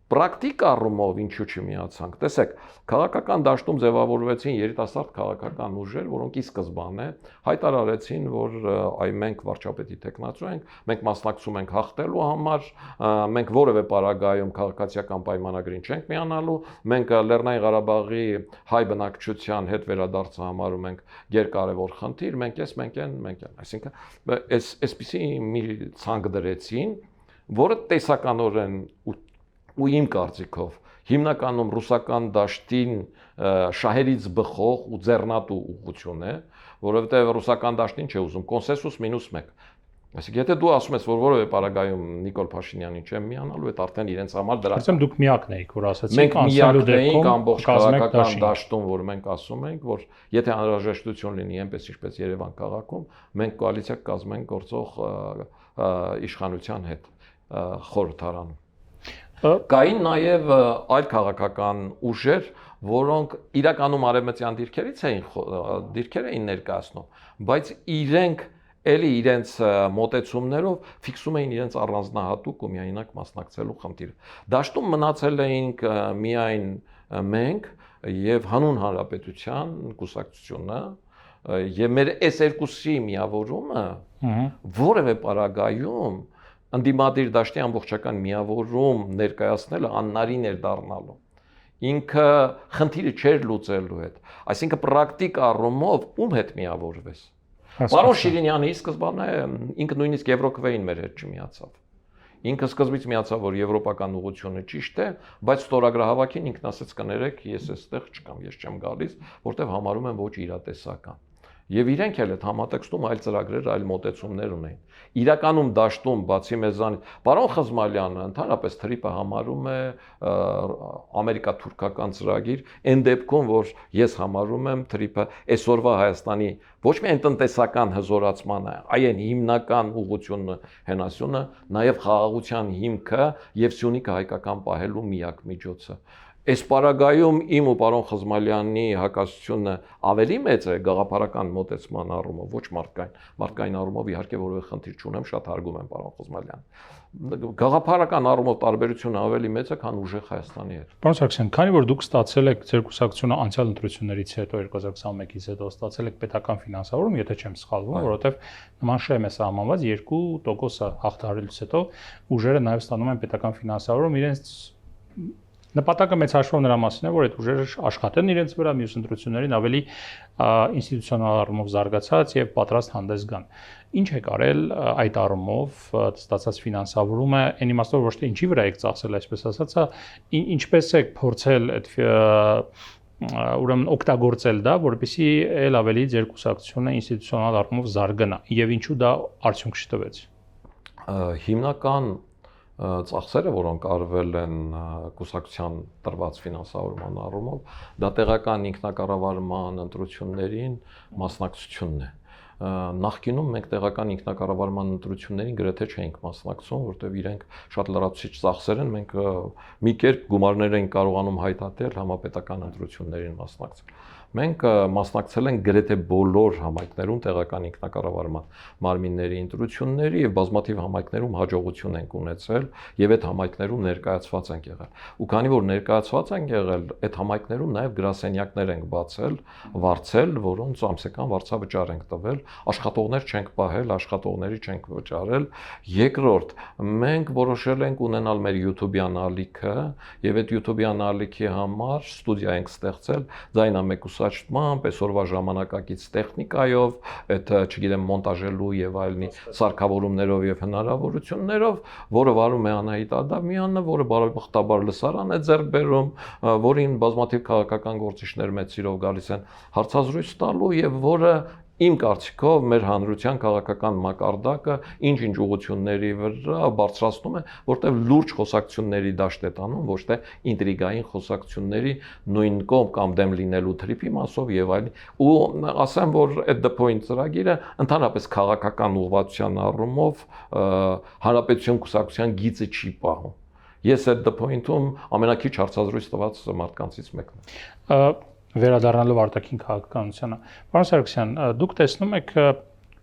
Պրակտիկ առումով ինչու չմիացանք։ Տեսեք, քաղաքական դաշտում ձևավորվեցին երիտասարդ քաղաքական ուժեր, որոնք ի սկզբանե հայտարարեցին, որ այ մենք վարչապետի տեխնացու ենք, մենք մասնակցում ենք հաղթելու համար, մենք որևէ պարագայում քաղաքացիական պայմանագրին չենք միանալու, մենք Լեռնային Ղարաբաղի հայ բնակչության հետ վերադարձը համարում ենք գերկարևոր խնդիր, մենք էս, մենք են, այսինքն այսպիսի մի ցանկ դրեցին, որը տեսականորեն ու իմ կարծիքով հիմնականում ռուսական դաշտին շահերից բխող ու ձեռնատու ուղղություն է, որովհետև ռուսական դաշտին չէ ուզում կոնսենսուս մինուս 1։ Այսինքն եթե դու ասում ես, որ որևէ պարագայում Նիկոլ Փաշինյանին չեմ միանալու, այդ արդեն իրենց համար դրա։ Այսինքն դուք միակն եք, որ ասացիք, մենք միակն ենք ամբողջ քաղաքական դաշտում, որ մենք ասում ենք, որ եթե անհրաժեշտություն լինի այնպես ինչպես Երևան քաղաքում, մենք կոալիցիա կազմենք գործող իշխանության հետ խորհրդարանում։ Կային նաև այլ քաղաքական ուժեր, որոնք իրականում արևմտյան դիրքեր էին ներկայացնում, բայց իրենք էլի իրենց մոտեցումներով ֆիքսում էին իրենց առանձնահատուկ ու միայնակ մասնակցելու խնդիրը։ Դաշտում մնացել էինք միայն մենք եւ հանուն հանրապետության կուսակցությունը եւ մեր այս երկուսի միավորումը որևէ պարագայում ընդդիմադիր դաշտի ամբողջական միավորում ներկայացնելը աննարին էր դառնալու։ Ինքը խնդիրը չէր լուծելու հետ։ Այսինքն պրակտիկ առումով ում հետ միավորվես։ Պարոն Շիրինյանի սկզբանե ինքը նույնիսկ Եվրոկվեին մեր հետ չմիացավ։ Ինքը սկզբից միացավ, որ եվրոպական ուղղությունը ճիշտ է, բայց ստորագրահավաքին ինքն ասեց կներեք, ես այստեղ չկամ, ես չեմ գալիս, որտեղ համարում եմ ոչ իրատեսական։ Եվ իրենք էլ այդ համատեքստում այլ ծրագրեր, այլ մոտեցումներ ունեն։ Իրականում դաշտում բացի մեզանից պարոն Խզմալյանը ընդհանրապես թրիպը համարում է ամերիկա-թուրքական ծրագիր, այն դեպքում, որ ես համարում եմ թրիպը այսօրվա Հայաստանի ոչ միայն տնտեսական հզորացմանը, այլ հիմնական ուղղությունը հենասյունը, նաև խաղաղության հիմքը եւ Սյունիքը հայկական պահելու միակ միջոցը։ Այս պարագայում իմ ու պարոն Խզմալյանի հակասությունը ավելի մեծ է գաղափարական մոտեցման առումով, ոչ մարդկային առումով իհարկե որևէ խնդիր չունեմ, շատ հարգում եմ պարոն Խզմալյանին։ Գաղափարական առումով տարբերությունը ավելի մեծ է, քան ուժեղ Հայաստանի հետ։ Պարոն Սարգսյան, քանի որ դուք ստացել եք ձեր կուսակցությունը անցյալ ընտրություններից հետո 2021-ից հետո ստացել եք պետական ֆինանսավորում, եթե չեմ սխալվում, որովհետև նման շեմ է սահմանված 2% հաղթահարելուց հետո ուժերը նաև ստանում են պետական ֆինանսավորում իրենց նպատակը մեծ հաշվով նրա մասին է, որ այդ ուժերը աշխատեն իրենց վրա, մյուս ընտրություններին ավելի ինստիտուցիոնալ առումով զարգացած եւ պատրաստ հանդես գան։ Ինչ եք արել այդ առումով ստացած ֆինանսավորումը, այն իմաստով ոչ թե ինչի վրա եք ծախսել, այսպես ասած, ինչպես եք փորձել այդ ուրեմն օգտագործել դա, որպեսզի ել ավելի ձեր կուսակցությունը ինստիտուցիոնալ առումով զարգանա եւ ինչու դա արդյունք չտվեց։ Հիմնական ծախսերը, որոնք արվել են կուսակցության տրված ֆինանսավորման առումով, դա տեղական ինքնակառավարման ընտրություններին մասնակցությունն է։ Նախկինում մենք տեղական ինքնակառավարման ընտրություններին գրեթե չէինք մասնակցում, որտեղ իրենք շատ լրացուցիչ ծախսեր են, մենք մի կերպ գումարներ ենք կարողանում հայտարարել համապետական ընտրություններին մասնակցել։ Մենք մասնակցել ենք գրեթե բոլոր համայնքներում տեղական ինքնակառավարման մարմինների ընտրությունների եւ բազմաթիվ համայնքներում հաջողություն ենք ունեցել եւ այդ համայնքներում ներկայացված ենք եղել։ Ու քանի որ ներկայացված ենք եղել, այդ համայնքներում նաեւ գրասենյակներ ենք բացել, վարձել, որոնց ամսական վարձավճար ենք տվել, աշխատողներ չենք պահել, աշխատողների չենք վճարել։ Երկրորդ, մենք որոշել ենք ունենալ մեր YouTube-յան ալիքը եւ այդ YouTube-յան ալիքի համար ստուդիա ենք ստեղծել ձայնամեկուսացմամբ, այսօրվա ժամանակակից տեխնիկայով, այդ չգիտեմ մոնտաժելու եւ այլնի սարքավորումներով եւ հնարավորություններով, որը վարում է Անահիտ Ադամյանը, որը բարեբախտաբար լսարան է ձեռք բերում, որին բազմաթիվ քաղաքական գործիչներ մեծ սիրով գալիս են հարցազրույց տալու եւ որը իմ կարծիքով մեր հանրության քաղաքական մակարդակը ինչ-ինչ ուղղությունների վրա բարձրացնում է, որտեղ լուրջ խոսակցությունների դաշտ է տանում, ոչ թե ինտրիգային խոսակցությունների նույն կողմ կամ դեմ լինելու թրիփի մասով եւ այլն։ Ու ասեմ, որ at the point ծրագիրը ընդհանրապես քաղաքական ուղղվածության առումով հանրապետություն կուսակցության գիծը չի պահում։ Ես at the point-ում ամենակիչ հարցազրույց տված մարդկանցից մեկն եմ։ Վերադառնալով արտաքին քաղաքականությանը, պարոն Սարգսյան, դուք տեսնում եք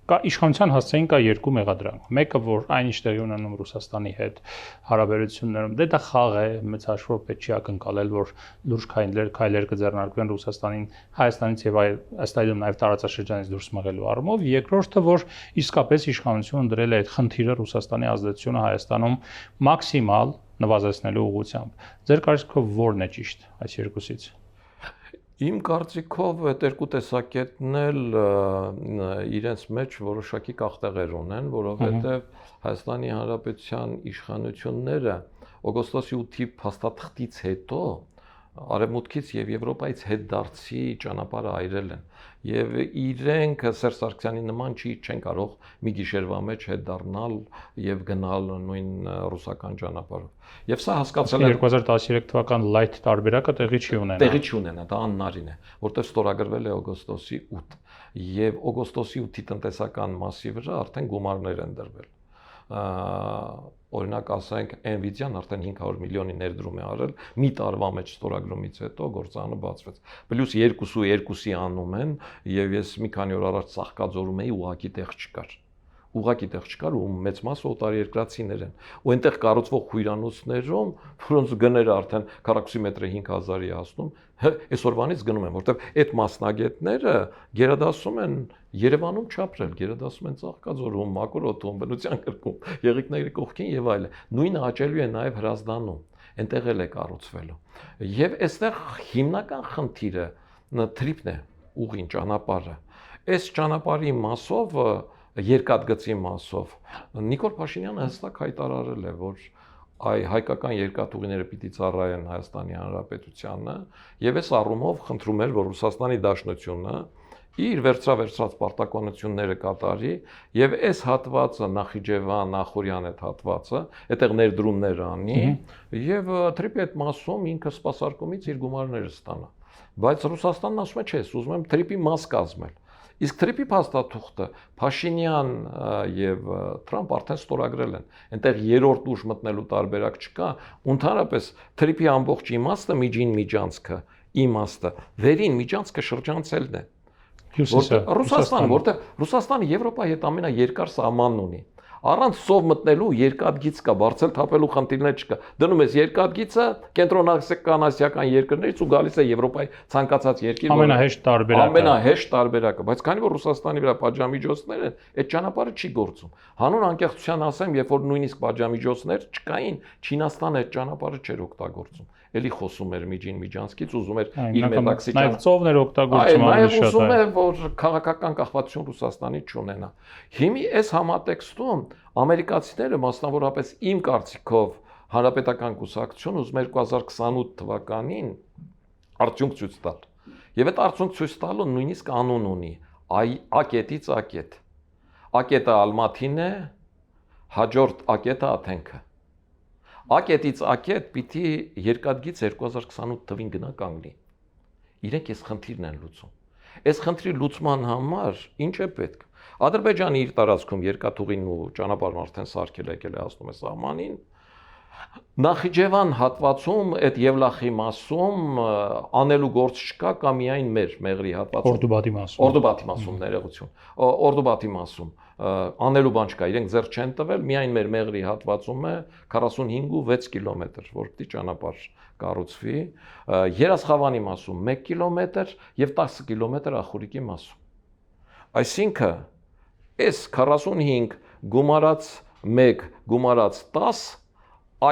կա իշխանության հասցեին կա երկու մեղադրանք։ Մեկը, որ այնիշ տեղի ունենում Ռուսաստանի հետ հարաբերություններում, դա խաղ է, մեծ հաշվով պետք չի ակնկալել, որ լուրջ քայլեր կձեռնարկվեն Ռուսաստանին, Հայաստանից եւ ըստ այդմ նաեւ տարածաշրջանից դուրս մղելու առումով։ Երկրորդը, որ իսկապես իշխանությունը դրել է այդ խնդիրը Ռուսաստանի ազդեցությունը Հայաստանում մաքսիմալ նվազեցնելու ուղղությամբ։ Ձեր կարծիքով ո՞րն է ճիշտ այս երկուսից։ Իմ կարծիքով այդ երկու տեսակետն էլ իրենց մեջ որոշակի կախտեղեր ունեն, որովհետև Հայաստանի Հանրապետության իշխանությունները օգոստոսի 8-ի փաստաթղթից հետո Արևմուտքից եւ Եվրոպայից հետդարձի ճանապարհը այրել են եւ իրենք Սերժ Սարգսյանի նման չեն կարող մի գիշերվա մեջ հետդառնալ եւ գնալ նույն ռուսական ճանապարհով։ Եւ սա հասկացել եմ 2013 թվական լայթ տարբերակը տեղի չի ունենա։ Տեղի չի ունենա, դա աննարին է, որտեղ ստորագրվել է օգոստոսի 8 եւ օգոստոսի 8-ի տնտեսական մասի վրա արդեն գումարներ են դրվել։ Օրինակ ասենք Nvidia-ն արդեն 500 միլիոնի ներդրում է արել մի տարվա մեջ ստորագրումից հետո գործանը բացվեց։ Պլյուս 2.2-ի անում են եւ ես մի քանի օր առաջ Ծաղկաձորում էի, ուղակի տեղ չկար ու մեծ մասը օտարերկրացիներ են։ Ու այնտեղ կառուցվող հյուրանոցներում, որոնց գները արդեն 40 մետրը 5000-ի հասնում, այսօրվանից գնում են, որտեղ այդ մասնագետները գերադասում են Երևանում չապրել, գերադասում են Ծաղկաձորում, Մակրոթում, Բնության կրկում, Եղիկների կողքին եւ այլն։ Նույնը աճելու է նաեւ Հրազդանում, այնտեղ էլ է կառուցվելու։ Եվ այստեղ հիմնական խնդիրը թրիփն է, ուղին, ճանապարհը։ Այս ճանապարհի մասով երկաթգծի մասով։ Նիկոլ Փաշինյանը հստակ հայտարարել է, որ հայկական երկաթուղիները պիտի ծառայեն Հայաստանի Հանրապետությանը, եւ այս առումով խնդրում էր, որ Ռուսաստանի Դաշնությունը իր վերցրած պարտականությունները կատարի եւ այս հատվածը Նախիջևան, Նախորյան այդ հատվածը, այդտեղ ներդրումներ անի եւ թրիպի այդ մասում ինքը սպասարկումից իր գումարները ստանա։ Բայց Ռուսաստանն ասում է, չէ, ուզում եմ թրիպի մաս կազմել։ Իսկ թրիպի փաստաթուղթը Փաշինյան եւ Թրամփ արդեն ստորագրել են։ Այնտեղ երրորդ ուժ մտնելու տարբերակ չկա, ընդհանրապես թրիպի ամբողջ իմաստը միջին միջանցքը, իմաստը, վերին միջանցքը շրջանցելն է։ Ռուսաստանը, որտեղ Ռուսաստանը Եվրոպայի հետ ամենաերկար սահմանն ունի։ Առանց ծով մտնելու երկաթգիծ կա, բարձր թափելու խնդիրներ չկա։ Դնում ես երկաթգիծը կենտրոնական ասիական երկրներից ու գալիս է Եվրոպայի ցանկացած երկիր։ Ամենահեշտ տարբերակը։ Ամենահեշտ տարբերակը, բայց քանի որ Ռուսաստանի վրա պատժամիջոցներ են, այդ ճանապարհը չի գործում։ Հանուն անկեղծության ասեմ, երբ որ նույնիսկ պատժամիջոցներ չկային, Չինաստանը այդ ճանապարհը չէր օգտագործում։ Էլի խոսում էր միջին միջանցքից, ուզում էր իր մետաքսի նաև ծովներ օգտագործում ավելի շատ։ Ուզում է, որ քաղաքական կախվածություն Ռուսաստանի չունենա։ Հիմի այս համատեքստում ամերիկացիները, մասնավորապես իմ կարծիքով, Հանրապետական կուսակցություն ուզում է 2028 թվականին արդյունք ցույց տալ։ Եվ այդ արդյունք ցույց տալու նույնիսկ անուն ունի՝ A-կետից A-կետ։ A-կետը Ալմաթին է, հաջորդ A-կետը Աթենքը։ A-կետից A-կետ պիտի երկաթգիծ 2028 թվին գնա կանգնի։ Իրենք այս խնդիրն են լուծում։ Այս խնդրի լուծման համար ինչ է պետք։ Ադրբեջանը իր տարածքում երկաթուղին ու ճանապարհն արդեն սարքել եկել է հասնում է սահմանին։ Նախիջևան հատվածում այդ Եվլախի մասում անելու գործ չկա կամ միայն մեր Մեղրի հատվածում։ Օրդուբատի մասում ներողություն։ Օրդուբատի մասում անելու բան չկա, իրենք ձեռ չեն տվել, միայն մեր Մեղրի հատվածում է 45 ու 6 կիլոմետր, որ պիտի ճանապարհ կառուցվի, Երասխավանի մասում 1 կիլոմետր եւ 10 կիլոմետր Ախուրիկի մասում։ Այսինքն այս 45 գումարած 1 գումարած 10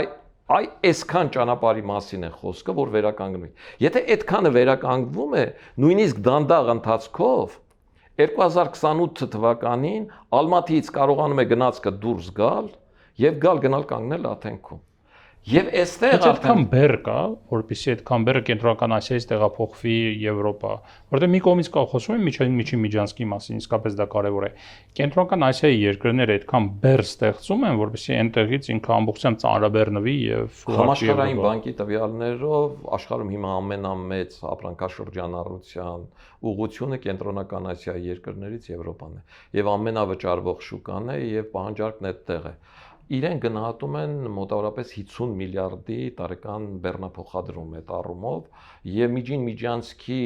այսքան ճանապարհի մասին է խոսքը, որ վերականգնվի։ Եթե այդքանը վերականգնվում է, նույնիսկ դանդաղ ընթացքով 2028 թվականին Ալմաթիից կարողանում է գնացքը դուրս գալ եւ գնալ կանգնել Աթենքում։ Եվ այստեղ արդեն բեր կա, որպեսզի այդ կամբերը կենտրոնական Ասիայից տեղափոխվի Եվրոպա, որտեղ մի կողմից կա խոսում են միջին միջանցքի մասին, իսկապես դա կարևոր է։ Կենտրոնական Ասիայի երկրները այդքան բեր ստեղծում են, որպեսզի այնտեղից ինքը ամբողջությամբ ծանրաբեռնվի եւ Համաշխարհային բանկի տվյալներով աշխարհում հիմա ամենամեծ ապրանքաշրջանառության ուղղությունը կենտրոնական Ասիայի երկրներից Եվրոպան է եւ ամենավճարվող շուկան է եւ պահանջարկն այդտեղ է։ Իրեն գնահատում են մոտավորապես 50 միլիարդի տարեկան բեռնափոխադրում այդ առումով եւ միջին միջանցքի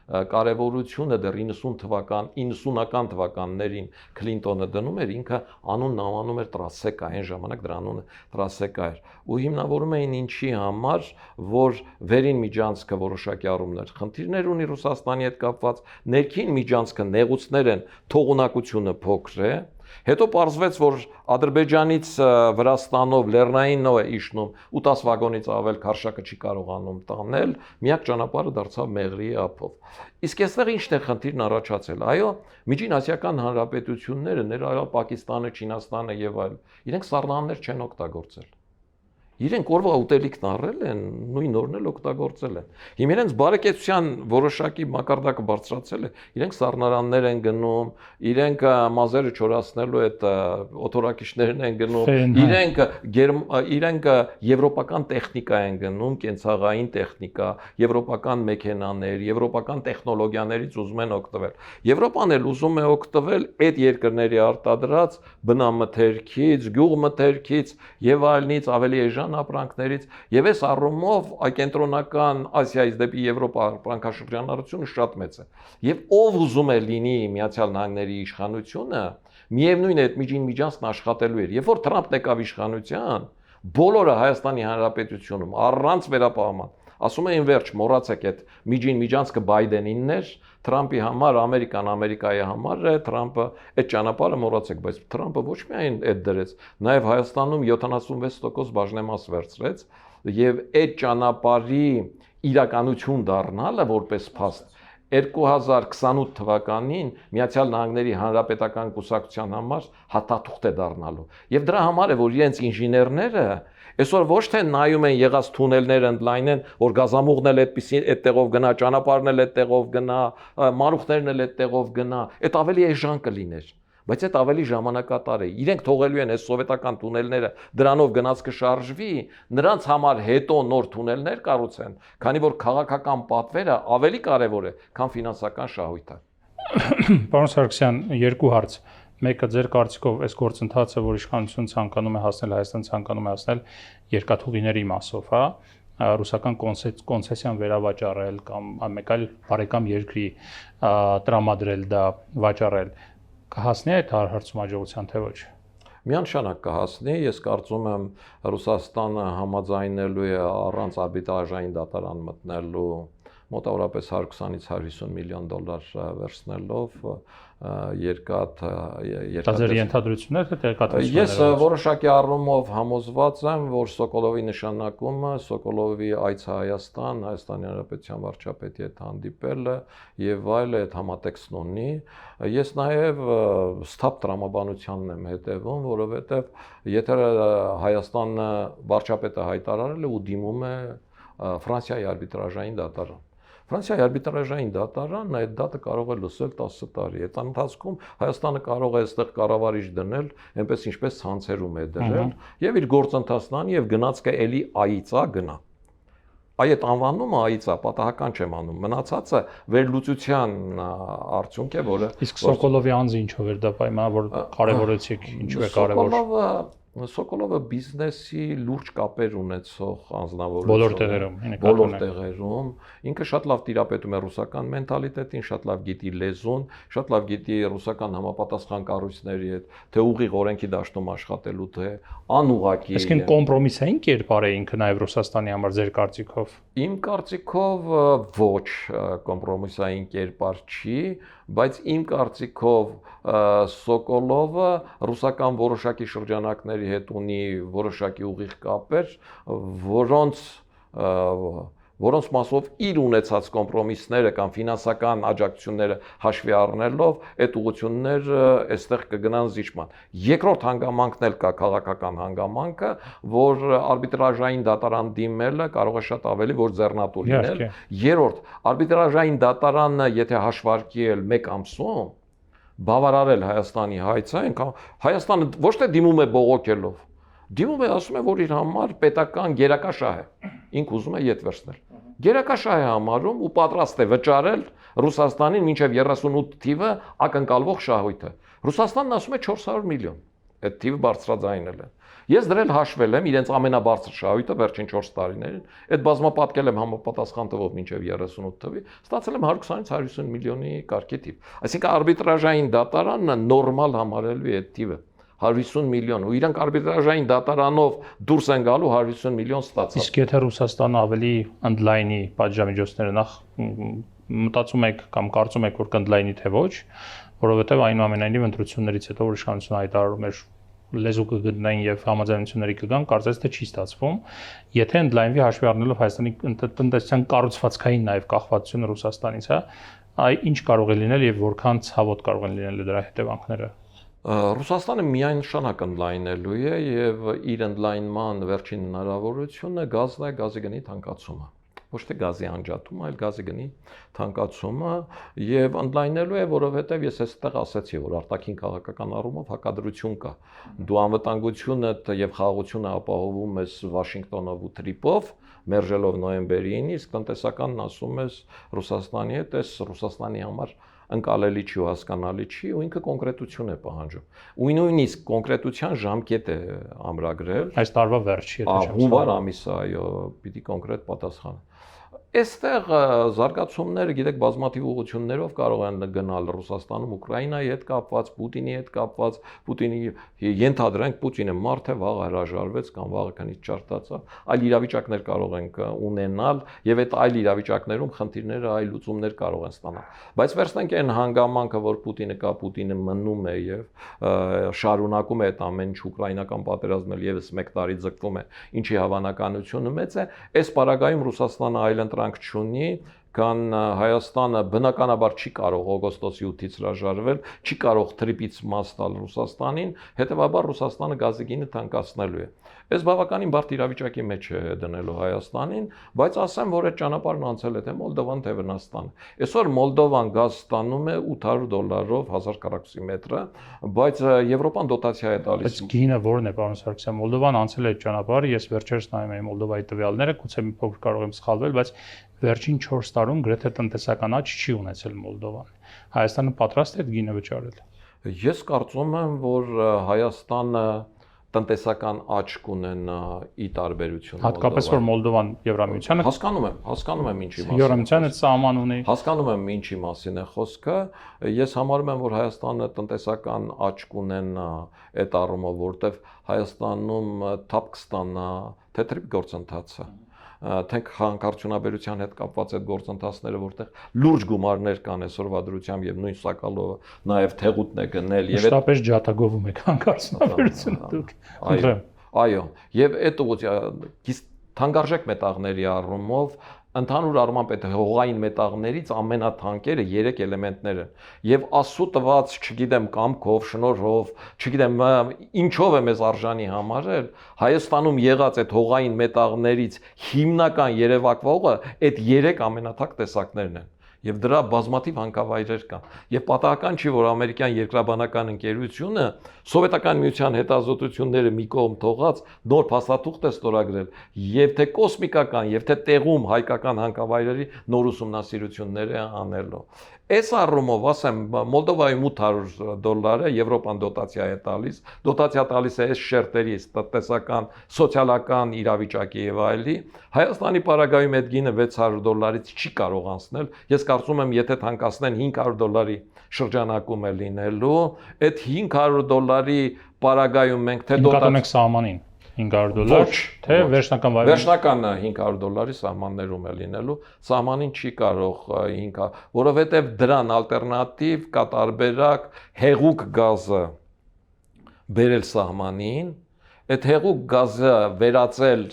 կարևորությունը դեռ 90-ական թվականներին Քլինտոնը դնում էր, ինքը անունն անվանում էր Տրասեկա, այն ժամանակ դրա անունը Տրասեկա էր ու հիմնավորում էին ինչի համար, որ վերին միջանցքը որոշակի առումներ խնդիրներ ունի Ռուսաստանի հետ կապված, ներքին միջանցքը նեղուցներ են, թողունակությունը փոքր է։ Հետո պարզվեց, որ Ադրբեջանից Վրաստանով Լեռնայինով է իջնում ու 10 վագոնից ավել քարշակը չի կարողանում տանել, միակ ճանապարհը դարձավ Մեղրիի ափով։ Իսկ այստեղ ի՞նչն է խնդիրն առաջացել։ Այո, միջին ասիական հանրապետությունները, ներառյալ Պակիստանը, Չինաստանը եւ այլ, իրենք սառնարաններ չեն օգտագործել։ Իրենք օրվա ուտելիքն առել են, նույն օրն էլ օգտագործել են։ Հիմա իրենց բարեկեցության որոշակի մակարդակը բարձրացել է, իրենք սառնարաններ են գնում, իրենք մազերը չորացնելու այդ օթորակիչներն են գնում, իրենք եվրոպական տեխնիկա են գնում, կենցաղային տեխնիկա, եվրոպական մեքենաներ, եվրոպական տեխնոլոգիաներից ուզում են օգտվել։ Եվրոպան էլ ուզում է օգտվել այդ երկրների արտադրած բնամթերքից, գյուղմթերքից եւ այլնից ավելի էժան ապրանքներից եւ այս առումով կենտրոնական Ասիայից դեպի Եվրոպա ապրանքաշրջանառությունը շատ մեծ է եւ ով ուզում է լինի Միացյալ Նահանգների իշխանությունը միևնույն է այդ միջին միջանցքն աշխատելու էր երբ որ Թրամփն եկավ իշխանության բոլորը Հայաստանի Հանրապետությունում առանց վերապահման ասում էին վերջ մոռացեք այդ միջին միջանցքը Բայդենինն էր Թրամփի համար Ամերիկայի համար է Թրամփը այդ ճանապարհը մոռացեք բայց Թրամփը ոչ միայն այդ դրեց նաև Հայաստանում 76% բաժնեմաս վերցրեց եւ այդ ճանապարհի իրականություն դառնալը որպես փաստ 2028 թվականին Միացյալ Նահանգների Հանրապետական կուսակցության համար հատաթուղթ է դառնալու։ Եվ դրա համար է, որ իրենց ինժեներները այսօր ոչ թե նայում են եղած թունելները ընդլայնեն, որ գազամուղն էլ այդ տեղով գնա, ճանապարհն էլ այդ տեղով գնա, մարուխներն էլ այդ տեղով գնա, այդ ավելի էժան կլիներ։ Բայց այդ ավելի ժամանակատար է։ Իրենք թողելու են այս սովետական թունելները, դրանով գնաց կշարժվի, նրանց համար հետո նոր թունելներ կառուցեն, քանի որ քաղաքական պատվերը ավելի կարևոր է, քան ֆինանսական շահույթը։ Պարոն Սարգսյան, երկու հարց։ Մեկը ձեր կարծիքով այս գործընթացը, որ իշխանությունը ցանկանում է հասնել, Հայաստանը ցանկանում է հասնել երկաթուղիների մասով, հա, ռուսական կոնցեսիան վերավաճառել կամ մեկ այլ բարեկամ երկրի տրամադրել դա վաճառել, կհասնի այդ հարցում հաջողության թե ոչ։ Միանշանակ կհասնի, ես կարծում եմ Ռուսաստանը համաձայնելու է առանց արբիտրաժային դատարան մտնելու մոտավորապես 120-ից 150 միլիոն դոլար վերցնելով երկաթ Դա ձեր ենթադրություններ թե տեղեկատվություններ։ Ես որոշակի առումով համոզված եմ, որ Սոկոլովի նշանակումը, Սոկոլովի այցը Հայաստան, Հայաստանի Հանրապետության վարչապետի հետ հանդիպելը եւ այլը այդ համատեքստն ունի։ Ես նաեւ սթափ տրամաբանությանն եմ հետևում, որովհետեւ եթե Հայաստանը վարչապետը հայտարարել է ու դիմում է Ֆրանսիայի արբիտրաժային դատարան։ Ֆրանսիայի արբիտրաժային դատարանն այդ դատը կարող է լսել 10 տարի։ Այդ ընթացքում Հայաստանը կարող է այստեղ կառավարիչ դնել, այնպես ինչպես ցանցերում է դրել, եւ իր գործընթացն անի եւ գնացքը էլի այծա գնա։ Այդ անվանումը այծա պատահական չեմ անում։ Մնացածը վերլուծության արդյունք է, որը Իսկ Սոկոլովի անձը ինչով էր դա պայմանավորված, որ կարևորեցիք, ինչու է կարևոր։ Սոկոլովը բիզնեսի լուրջ կապեր ունեցող անձնավորություն բոլոր տեղերում, բոլոր տեղերում, ինքը շատ լավ տիրապետում է ռուսական մենթալիտետին, շատ լավ գիտի լեզուն, շատ լավ գիտի ռուսական համապատասխան կառույցների հետ, թե ուղիղ օրենքի դաշտում աշխատելու, թե անուղղակի։ Այսինքն կոմպրոմիսային կերպար է ինքը նաև Ռուսաստանի համար ձեր կարծիքով։ Իմ կարծիքով ոչ կոմպրոմիսային կերպար չի, բայց իմ կարծիքով Սոկոլովը ռուսական որոշակի շրջանակների հետ ունի որոշակի ուղիղ կապեր, որոնց մասով իր ունեցած կոմպրոմիսները կամ ֆինանսական աջակցությունները հաշվի առնելով այդ ուղղությունները այստեղ կգնան զիջման։ Երկրորդ հանգամանքն էլ կա քաղաքական հանգամանքը, որ արբիտրաժային դատարան դիմելը կարող է շատ ավելի որ ձեռնատու լինել։ Երրորդ, արբիտրաժային դատարանը եթե հաշվարկի էլ 1 ամսում բավարարել Հայաստանի հայցը, այնքան Հայաստանը ոչ թե դիմում է բողոքելով, դիմում է ասում է, որ իր համար պետական գերակաշահ է, ինք ուզում է ետ վերցնել։ Գերակաշահ է համարում ու պատրաստ է վճարել Ռուսաստանին մինչև 38 թիվը ակնկալվող շահույթը։ Ռուսաստանն ասում է 400 միլիոն, այդ թիվը բարձրաձայնել են։ Ես դրել հաշվել եմ իրենց ամենաբարձր շահույթը վերջին 4 տարիներին, այդ բազմապատկել եմ համապատասխան թվով մինչև 38 թվի, ստացել եմ 120-ից 150 միլիոնի կարգի թիվ։ Այսինքն արբիտրաժային դատարանը նորմալ համարելու է այդ թիվը 150 միլիոն ու իրանք արբիտրաժային դատարանով դուրս են գալու 150 միլիոն ստացած։ Իսկ եթե Ռուսաստանը ավելի ընդլայնի պատժամիջոցները, նախ մտածում եք կամ կարծում եք, որ կընդլայնի թե ոչ, որովհետև այնուամենայնիվ ընտրություններից հետո որ իշխանությունը հայտարարում էր լեզու կգտնեն եւ համաձայնությունների կգան, կարծես թե չի ստացվում։ Եթե ընդլայնվի հաշվի առնելով Հայաստանի տնտեսության կառուցվածքային նաեւ կախվածությունը Ռուսաստանից, հա, ինչ կարող է լինել եւ որքան ցավոտ կարող են լինել դրա հետևանքները։ Ռուսաստանը միանշանակ ընդլայնելու է եւ իր ընդլայնման վերջին հնարավորությունը գազն է, գազի գնի թանկացումը։ Ոչ թե գազի անջատումը, այլ գազի գնի թանկացումը եւ ընդլայնելու է, որովհետեւ ես այստեղ ասացի, որ արտաքին քաղաքական առումով հակադրություն կա։ Դու անվտանգությունը եւ խաղաղությունը ապահովում ես Վաշինգտոնով ու Տրիպով, մերժելով նոյեմբերի 9-ին, իսկ տնտեսականն ասում ես Ռուսաստանի հետ, այս Ռուսաստանի համար ընկալելի չի ու հասկանալի չի ու ինքը կոնկրետություն է պահանջում։ Ու նույնիսկ կոնկրետության ժամկետ է ամրագրել։ Այս տարվա վերջի եթե չեմ հունվար ամիսը, այո, պիտի կոնկրետ պատասխան։ Այստեղ զարգացումները, գիտեք, բազմաթիվ ուղղություններով կարող են գնալ Ռուսաստանում, Ուկրաինայի հետ կապված, Պուտինի հետ կապված, Պուտինի ենթադրենք Պուտինը մարդ է, վաղ հրաժարվեց կամ վաղը քանից չարտացավ, այլ իրավիճակներ կարող են ունենալ եւ այդ այլ իրավիճակներում խնդիրները այլ լուծումներ կարող են ստանալ։ Բայց վերցնենք այն հանգամանքը, որ Պուտինը կա, Պուտինը մնում է եւ շարունակում է այդ ամեն ինչ ուկրաինական պատերազմը եւս 1 տարի ձգվում է, ինչի հավանականությունը մեծ է, այս պարագայում Ռուսաստանը այլ ընտրանք չունի, քան Հայաստանը բնականաբար չի կարող օգոստոսի 8-ից հրաժարվել, չի կարող թրիպից մաս տալ Ռուսաստանին, հետևաբար Ռուսաստանը գազի գինը թանկացնելու է։ Այս բավականին բարդ իրավիճակի մեջ է դնելու Հայաստանին, բայց ասեմ, որ այդ ճանապարհն անցել է թե Մոլդովան, թե Վրաստանը։ Այսօր Մոլդովան գազ ստանում է $800 1000 քառակուսի մետրը, բայց Եվրոպան դոտացիա է տալիս։ Բայց գինը ո՞րն է, պարոն Սարգսյան, Մոլդովան անցել է այդ ճանապարհը, ես վերջերս նայում եմ Մոլդովայի տվյալները, գուցե մի փոքր կարող եմ սխալվել, բայց վերջին 4 տարում գրեթե տնտեսական աճ չի ունեցել Մոլդովան։ Հայաստանը պատրաստ է այդ գինը վճարել։ Ես կարծում եմ, որ Հայաստանը տնտեսական աճ կունենա ի տարբերություն Հատկապես որ Մոլդովան Եվրամիությանը հասկանում եմ ինչի մասին։ Եվրամիությանը սահման ունի։ Հասկանում եմ ինչի մասին է խոսքը։ Ես համարում եմ, որ Հայաստանը տնտեսական աճ կունենա այդ առումով, որտեվ Հայաստանում թափ կստանա թեթև գործընթացը։ Թե հանքարդյունաբերության հետ կապված այդ գործընթացները, որտեղ լուրջ գումարներ կան այսօրվա դրությամբ եւ նույն Սակալովը նաեւ թեղուտն է գնել եւ Շտապեշ ջատագովում եք հանքարդյունաբերությունը դուք։ Այո, եւ այդ ուղղությամբ թանկարժեք մետաղների առումով ընդհանուր առմամբ այդ հողային մետաղներից ամենաթանկերը 3 էլեմենտներ են եւ աստծո տված, չգիտեմ, կամքով, շնորհով, չգիտեմ, ինչով է մեզ արժանի համարել, Հայաստանում եղած այդ հողային մետաղներից հիմնական երևակվողը այդ 3 ամենաթանկ տեսակներն են։ Եվ դրա բազմաթիվ հանքավայրեր կան։ Եվ պատահական չի, որ ամերիկյան երկրաբանական ընկերությունը սովետական միության հետազոտությունները մի կողմ թողած նոր փաստաթուղթ է ստորագրել, եւ թե կոսմիկական, եւ թե տեղում հայկական հանքավայրերի նոր ուսումնասիրություններ է անելու։ Այս առումով ասեմ, Մոլդովայում $800 Եվրոպան դոտացիա է տալիս, դոտացիա տալիս է այս շերտերի, տնտեսական, սոցիալական իրավիճակի եւ այլի։ Հայաստանի պարագայում այդ գինը $600-ից չի կարող անցնել։ Ես կարծում եմ, եթե թանկացնեն $500 շրջանակում է լինելու, այդ $500 պարագայում մենք թե դոտացիա սահմանին $500, թե վերջնական վայրը։ Վերջնականը $500 սահմաններում է լինելու, սահմանին չի կարող 500, որովհետև դրան ալտերնատիվ կա տարբերակ հեղուկ գազը բերել սահմանին, այդ հեղուկ գազը վերածել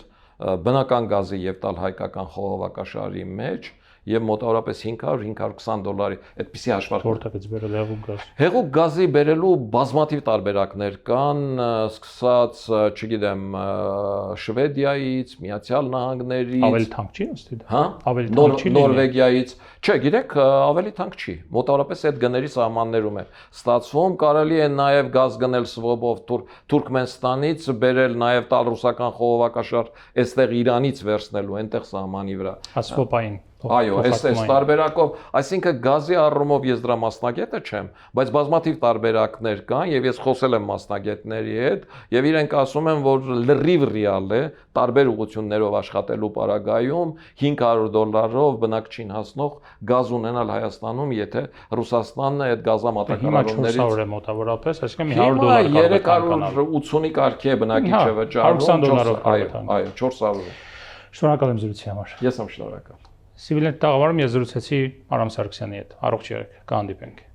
բնական գազի եւ տալ հայկական խողովակաշարի մեջ եւ մոտավորապես $500-520 այդպիսի հաշվարկներ։ Որտեղից բերել հեղուկ գազ։ Հեղուկ գազի բերելու բազմաթիվ տարբերակներ կան, սկսած, չգիտեմ, Շվեդիայից, Միացյալ Նահանգներից, ավելի թանկ չի ըստ դա։ Հա? Ավելի թանկ չի Նորվեգիայից։ Չէ, գիտեք, ավելի թանկ չի։ Մոտավորապես այդ գների սահմաններում է ստացվում, կարելի է նաև գազ գնել սվոբով Թուրքմենստանից, բերել նաև տալ ռուսական խողովակաշար, այստեղ Իրանից վերցնելու, այնտեղ սահմանի վրա։ Ասֆոպային։ Այո, այս տարբերակով, այսինքն գազի առումով ես դրա մասնագետը չեմ, բայց բազմաթիվ տարբերակներ կան եւ ես խոսել եմ մասնագետների հետ եւ իրենք ասում են, որ լրիվ ռեալ է տարբեր ուղղություններով աշխատելու պարագայում $500 բնակչին հասնող գազ ունենալ Հայաստանում, եթե Ռուսաստանն այդ գազամատակարարումներից 400 է մոտավորապես, այսինքն $100 $380-ի կարգի է բնակիչը վճարում, այո, 400։ Շնորհակալ եմ զրույցի համար։ Ես եմ շնորհակալ։ Սիվիլնետ տաղավարում ես զրուցեցի Արամ Սարգսյանի հետ։ Առողջ եղեք, կհանդիպենք։